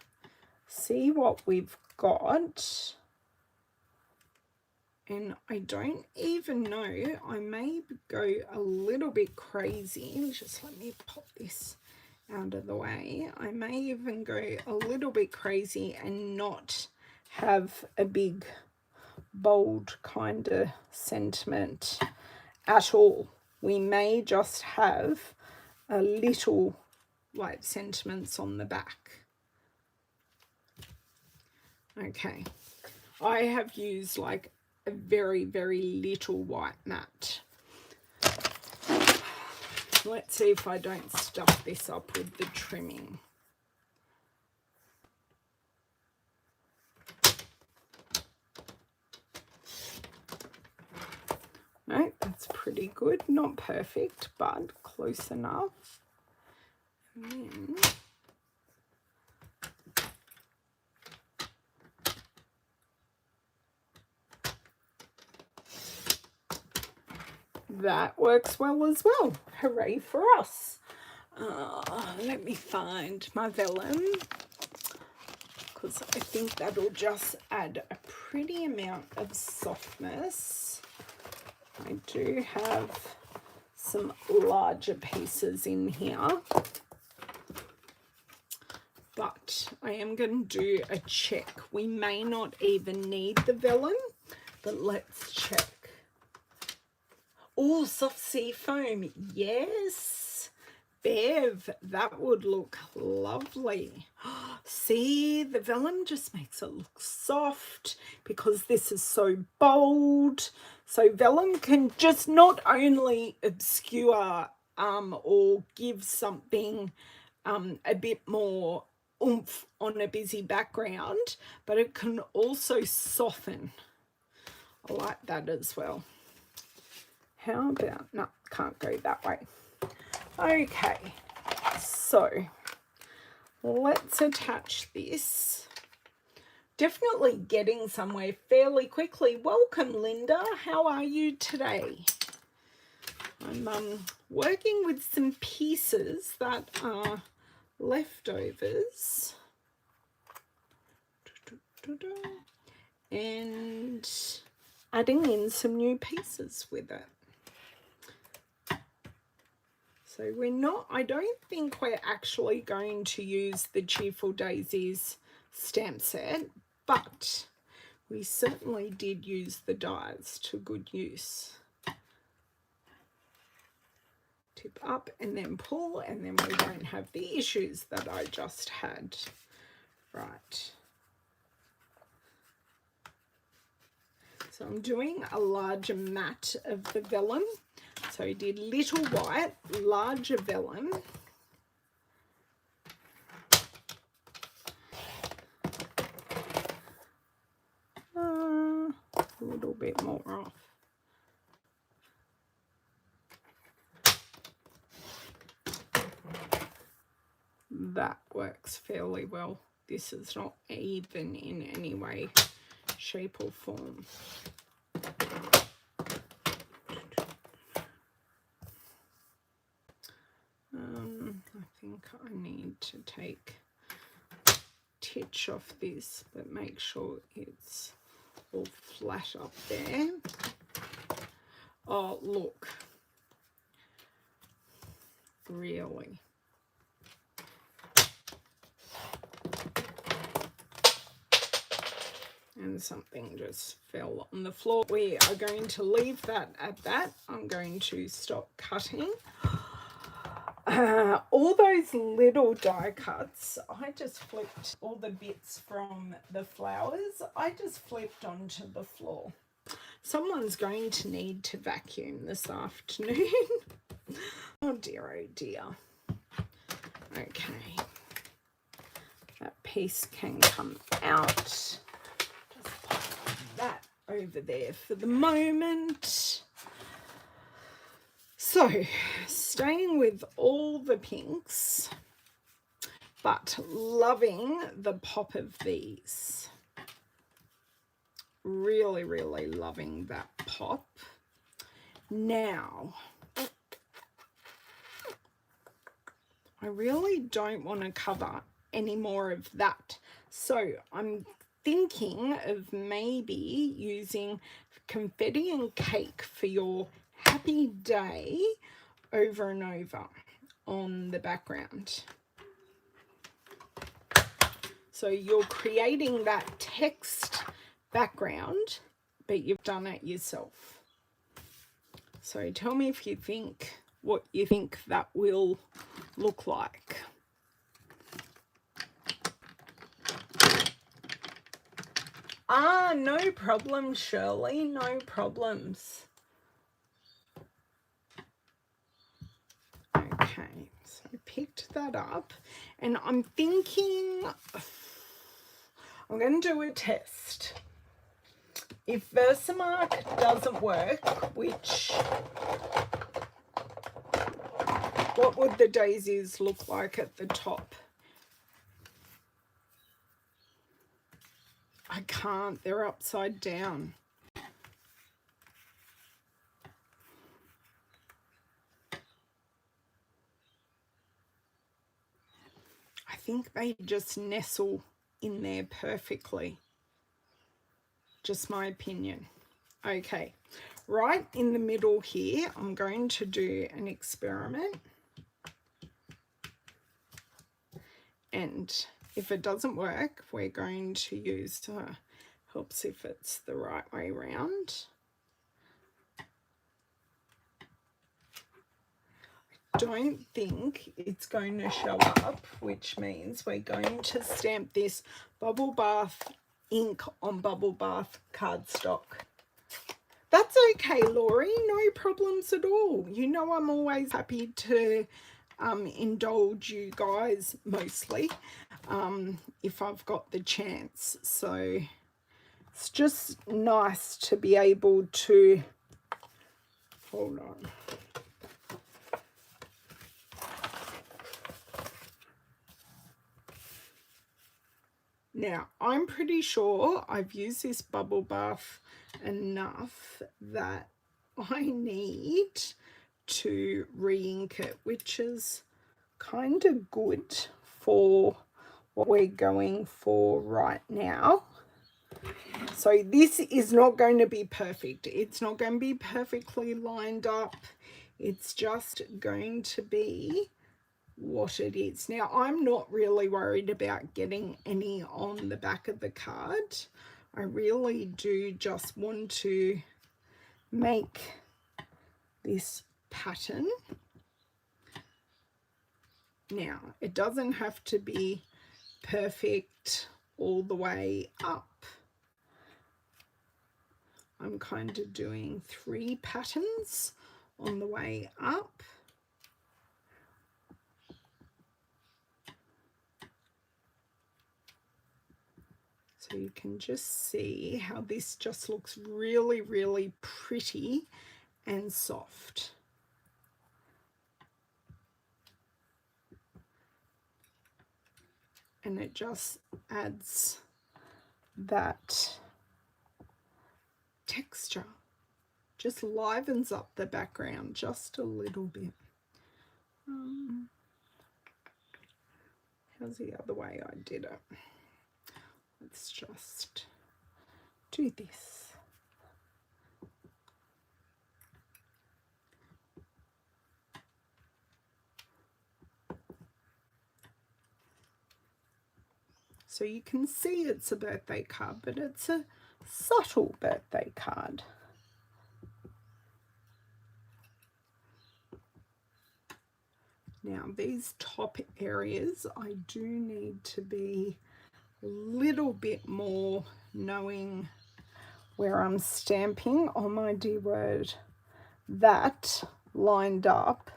see what we've got. And I don't even know, I may go a little bit crazy. Just let me pop this out of the way. I may even go a little bit crazy and not have a big bold kind of sentiment at all. We may just have a little like sentiments on the back. Okay, I have used like a very, very little white matte. Let's see if I don't stuff this up with the trimming. No, that's pretty good. Not perfect, but close enough. And then That works well as well. Hooray for us. Let me find my vellum, because I think that'll just add a pretty amount of softness. I do have some larger pieces in here, but I am going to do a check. We may not even need the vellum, but let's check. Oh, soft sea foam, yes. Bev, that would look lovely. See, the vellum just makes it look soft because this is so bold. So vellum can just not only obscure or give something a bit more oomph on a busy background, but it can also soften. I like that as well. How about, no, can't go that way. Okay, so let's attach this. Definitely getting somewhere fairly quickly. Welcome, Linda. How are you today? I'm working with some pieces that are leftovers. And adding in some new pieces with it. So we're not, I don't think we're actually going to use the Cheerful Daisies stamp set, but we certainly did use the dies to good use. Tip up and then pull, and then we won't have the issues that I just had. Right. So I'm doing a larger mat of the vellum. So I did little white, larger vellum. A little bit more off. That works fairly well. This is not even in any way, shape or form. I think I need to take a titch off this, but make sure it's all flat up there. Oh, look. Really. And something just fell on the floor. We are going to leave that at that. I'm going to stop cutting. All those little die cuts, I just flipped all the bits from the flowers. I just flipped onto the floor. Someone's going to need to vacuum this afternoon. Oh dear, oh dear. Okay. That piece can come out. Just pop that over there for the moment. So, staying with all the pinks, but loving the pop of these. Really, really loving that pop. Now, I really don't want to cover any more of that. So, I'm thinking of maybe using confetti and cake for your happy day over and over on the background. So you're creating that text background, but you've done it yourself. So tell me if you think what you think that will look like. Ah, no problem, Shirley, no problems. Okay, so I picked that up, and I'm thinking I'm going to do a test. If Versamark doesn't work, what would the daisies look like at the top? I can't, they're upside down. think they just nestle in there perfectly. Just my opinion. Okay, right in the middle here, I'm going to do an experiment. And if it doesn't work, we're going to use, helps if it's the right way around. I don't think it's going to show up, which means we're going to stamp this Bubble Bath ink on Bubble Bath cardstock. That's okay, Laurie, no problems at all. You know I'm always happy to indulge you guys mostly if I've got the chance. So it's just nice to be able to, hold on. Now, I'm pretty sure I've used this Bubble Bath enough that I need to re-ink it, which is kind of good for what we're going for right now. So this is not going to be perfect. It's not going to be perfectly lined up. It's just going to be what it is. Now, I'm not really worried about getting any on the back of the card. I really do just want to make this pattern. Now, it doesn't have to be perfect all the way up. I'm kind of doing 3 patterns on the way up. So you can just see how this just looks really, really pretty and soft. And it just adds that texture, just livens up the background just a little bit. How's the other way I did it? Let's just do this. So you can see it's a birthday card, but it's a subtle birthday card. Now these top areas, I do need to be a little bit more knowing where I'm stamping. Oh my dear word, that lined up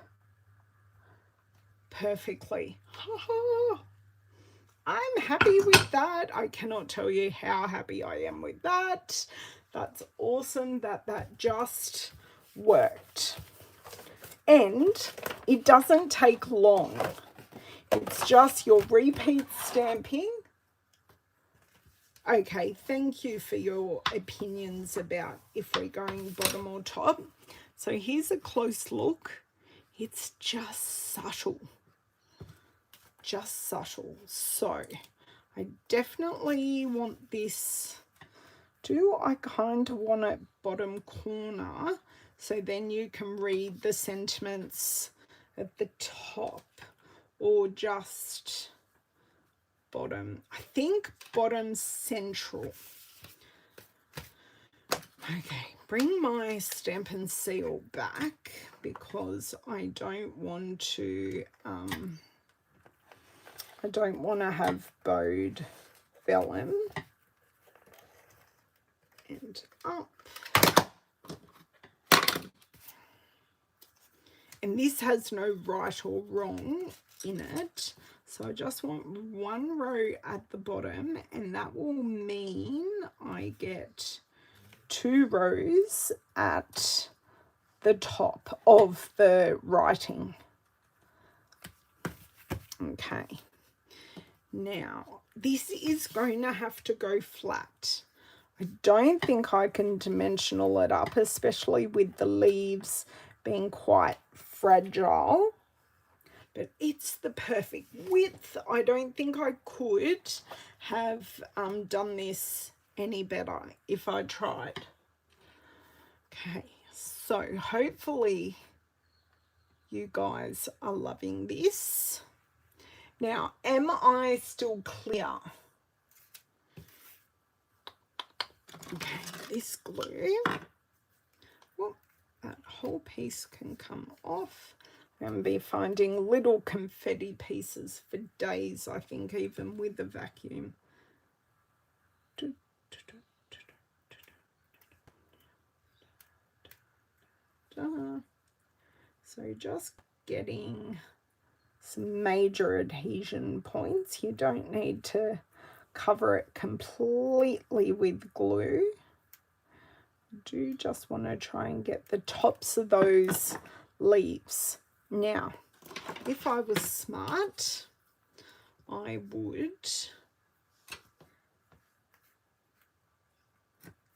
perfectly. I'm happy with that. I cannot tell you how happy I am with that. That's awesome that that just worked. And it doesn't take long. It's just your repeat stamping. Okay, thank you for your opinions about if we're going bottom or top. So here's a close look. It's just subtle. Just subtle. So I definitely want this. Do I kind of want it bottom corner so then you can read the sentiments at the top, or just bottom? I think bottom central. Okay, bring my Stampin' Seal back because I don't want to have bowed vellum. And up. And this has no right or wrong in it. So I just want 1 row at the bottom, and that will mean I get 2 rows at the top of the writing. Okay. Now, this is going to have to go flat. I don't think I can dimensional it up, especially with the leaves being quite fragile. but it's the perfect width. I don't think I could have done this any better if I tried. Okay, so hopefully you guys are loving this. Now, am I still clear? Okay, this glue, well, that whole piece can come off. I'm going to be finding little confetti pieces for days, I think, even with the vacuum. So just getting some major adhesion points. You don't need to cover it completely with glue. I do just want to try and get the tops of those leaves. Now, if I was smart, I would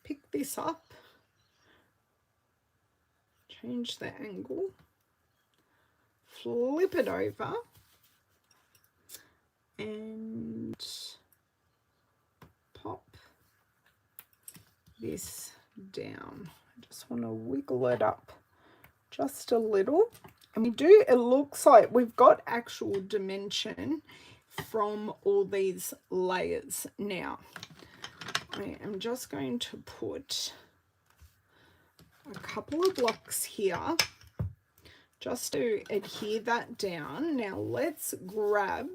pick this up, change the angle, flip it over, and pop this down. I just want to wiggle it up just a little. And we do, it looks like we've got actual dimension from all these layers. Now, I am just going to put a couple of blocks here just to adhere that down. Now let's grab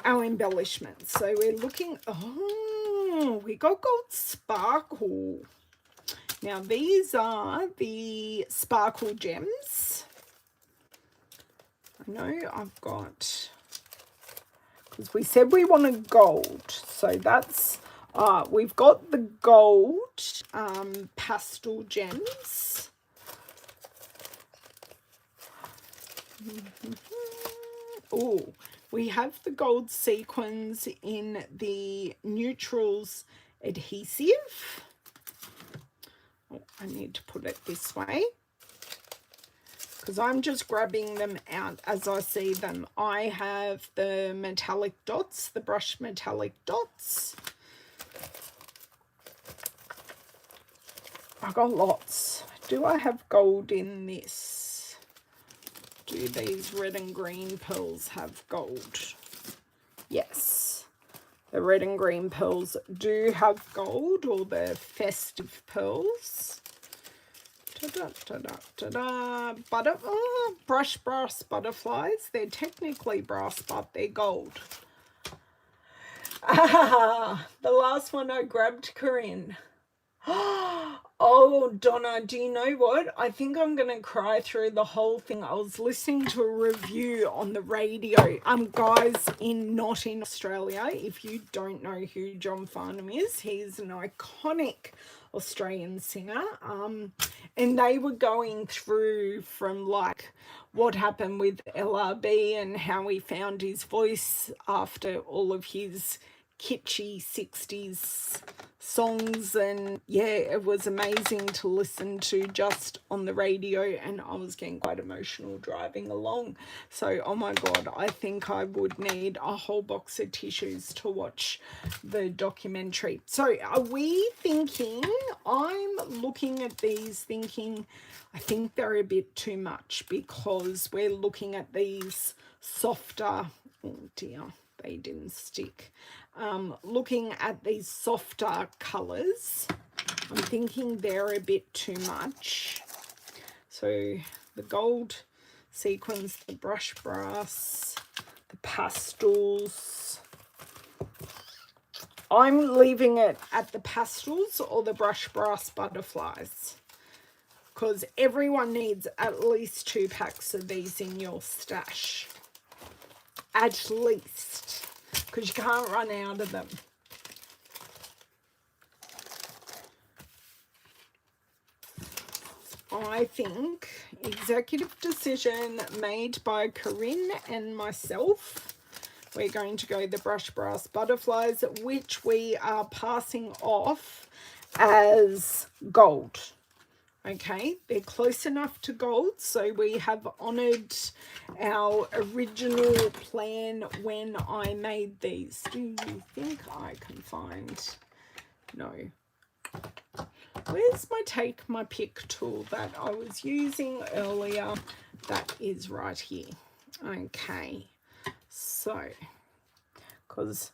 our embellishments. So we're looking, oh, we got gold sparkle. Now these are the sparkle gems. I know I've got, because we said we wanted gold, so that's we've got the gold pastel gems. Oh, we have the gold sequins in the neutrals adhesive. Oh, I need to put it this way because I'm just grabbing them out as I see them. I have the metallic dots, the brush metallic dots. I've got lots. Do I have gold in this? Do these red and green pearls have gold? Yes. The red and green pearls do have gold, or the festive pearls. Brush brass butterflies. They're technically brass, but they're gold. Ah, the last one I grabbed, Corinne. Oh, Donna, do you know what? I think I'm going to cry through the whole thing. I was listening to a review on the radio. Guys not in Australia, if you don't know who John Farnham is, he's an iconic Australian singer. And they were going through from like what happened with LRB and how he found his voice after all of his kitschy 60s songs, and yeah, it was amazing to listen to just on the radio, and I was getting quite emotional driving along. So oh my god, I think I would need a whole box of tissues to watch the documentary. So are we thinking, I'm looking at these thinking I think they're a bit too much, because we're looking at these softer, oh dear, they didn't stick. Looking at these softer colors, I'm thinking they're a bit too much. So the gold sequins, the brush brass, the pastels. I'm leaving it at the pastels or the brush brass butterflies, because everyone needs at least 2 packs of these in your stash. At least. Because you can't run out of them. I think executive decision made by Corinne and myself. We're going to go the brush brass butterflies, which we are passing off as gold. Okay, they're close enough to gold, so we have honoured our original plan when I made these. Do you think I can find? No. Where's my take my pick tool that I was using earlier? That is right here. Okay, so because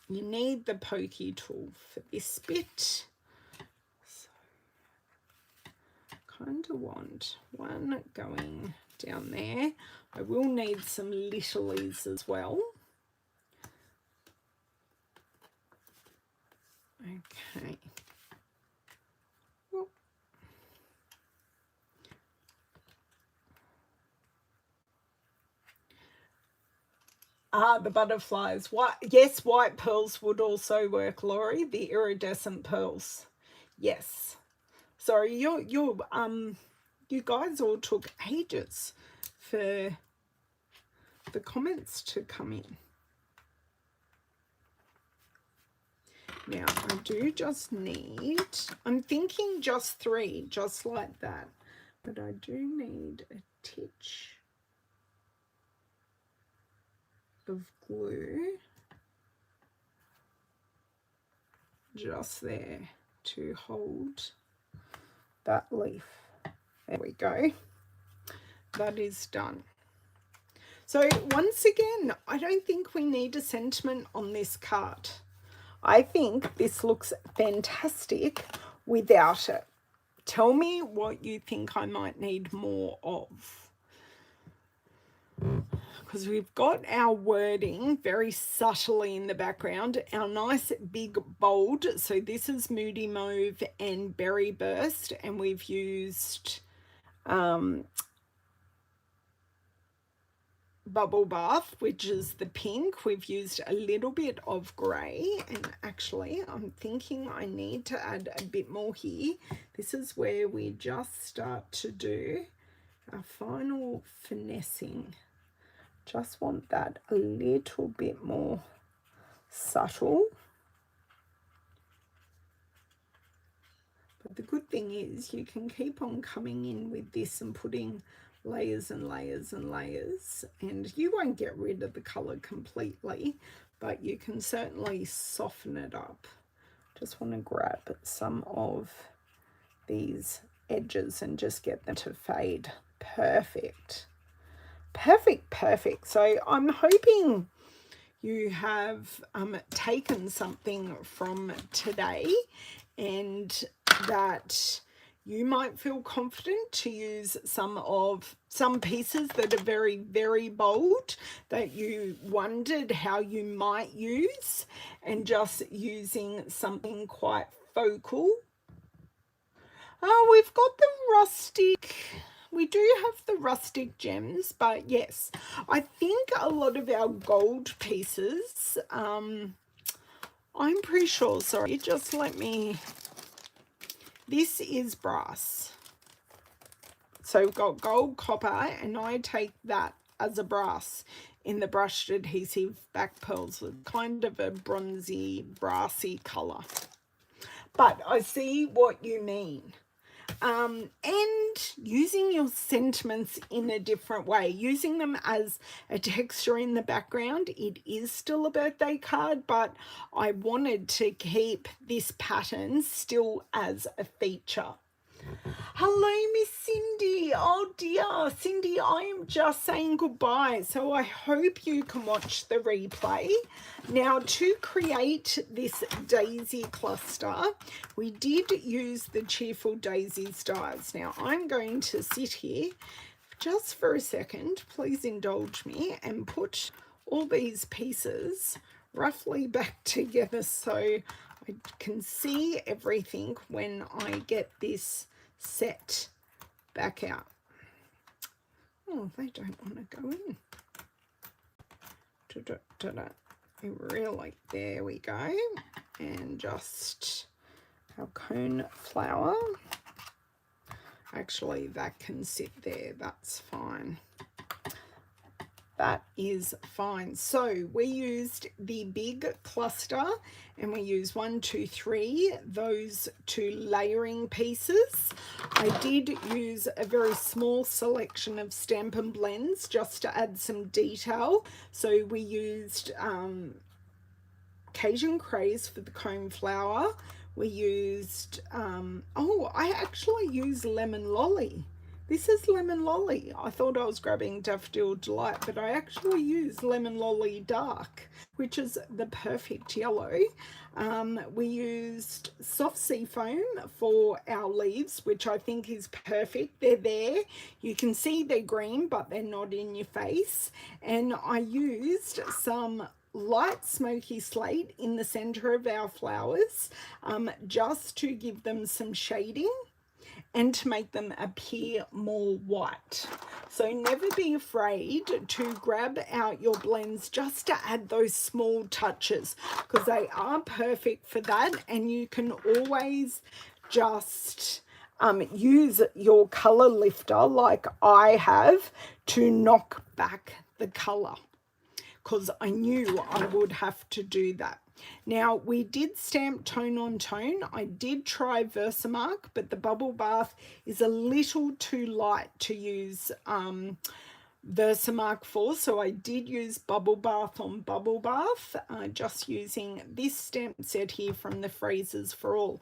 you need the pokey tool for this bit. Kind of want one going down there. I will need some littlies as well. Okay. Well, the butterflies. What? Yes, white pearls would also work, Laurie. The iridescent pearls. Yes. Sorry, you guys all took ages for the comments to come in. Now, I do just need, I'm thinking just 3, just like that. But I do need a titch of glue just there to hold that leaf. There we go. That is done. So once again, I don't think we need a sentiment on this card. I think this looks fantastic without it. Tell me what you think I might need more of. Because we've got our wording very subtly in the background, our nice big bold. So this is Moody Mauve and Berry Burst, and we've used Bubble Bath, which is the pink. We've used a little bit of grey, and actually I'm thinking I need to add a bit more here. This is where we just start to do our final finessing. Just want that a little bit more subtle. But the good thing is you can keep on coming in with this and putting layers and layers and layers, and you won't get rid of the color completely, but you can certainly soften it up. Just want to grab some of these edges and just get them to fade. Perfect. Perfect, perfect. So I'm hoping you have taken something from today, and that you might feel confident to use some pieces that are very, very bold that you wondered how you might use, and just using something quite focal. Oh, we've got the rustic. We do have the rustic gems, but yes, I think a lot of our gold pieces, I'm pretty sure, sorry, just let me, this is brass. So we've got gold, copper, and I take that as a brass in the brushed adhesive back pearls with kind of a bronzy, brassy colour. But I see what you mean. And using your sentiments in a different way, using them as a texture in the background. It is still a birthday card, but I wanted to keep this pattern still as a feature. Hello, Miss Cindy. Oh dear, Cindy, I am just saying goodbye. So I hope you can watch the replay. Now, to create this daisy cluster, we did use the Cheerful Daisies dies. Now, I'm going to sit here just for a second. Please indulge me, and put all these pieces roughly back together so I can see everything when I get this set back out. Oh, they don't want to go in. Really, there we go. And just our cone flower. Actually, that can sit there. That's fine. that is fine. So we used the big cluster, and we used 1, 2, 3, those 2 layering pieces. I did use a very small selection of Stampin' blends just to add some detail. So we used Cajun Craze for the comb flower. We used, I actually used Lemon Lolly. This is Lemon Lolly. I thought I was grabbing Daffodil Delight, but I actually used Lemon Lolly Dark, which is the perfect yellow. We used soft sea foam for our leaves, which I think is perfect. They're there. You can see they're green, but they're not in your face. And I used some light smoky slate in the center of our flowers, just to give them some shading and to make them appear more white. So never be afraid to grab out your blends just to add those small touches, because they are perfect for that, and you can always just use your color lifter like I have to knock back the color, because I knew I would have to do that. Now, we did stamp tone on tone. I did try Versamark, but the bubble bath is a little too light to use Versamark for, so I did use bubble bath on bubble bath, just using this stamp set here from the Freezers for All.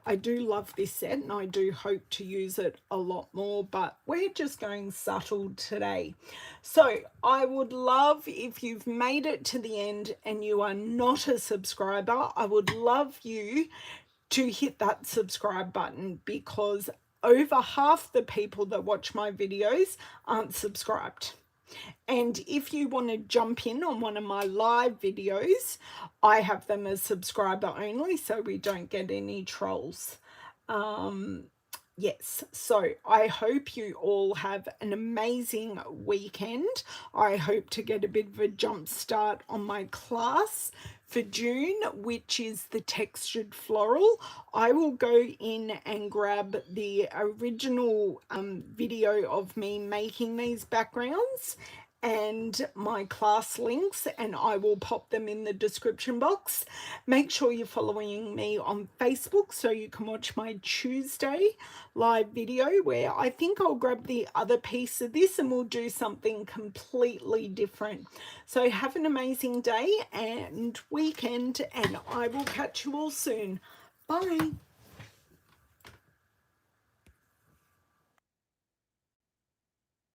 I do love this set, and I do hope to use it a lot more, but we're just going subtle today. So I would love, if you've made it to the end and you are not a subscriber, I would love you to hit that subscribe button, because over half the people that watch my videos aren't subscribed. And if you want to jump in on one of my live videos, I have them as subscriber only, so we don't get any trolls. Yes, so I hope you all have an amazing weekend. I hope to get a bit of a jump start on my class for June, which is the textured floral. I will go in and grab the original video of me making these backgrounds and my class links, and I will pop them in the description box. Make sure you're following me on Facebook so you can watch my Tuesday live video, where I think I'll grab the other piece of this and we'll do something completely different. So have an amazing day and weekend, and I will catch you all soon. Bye.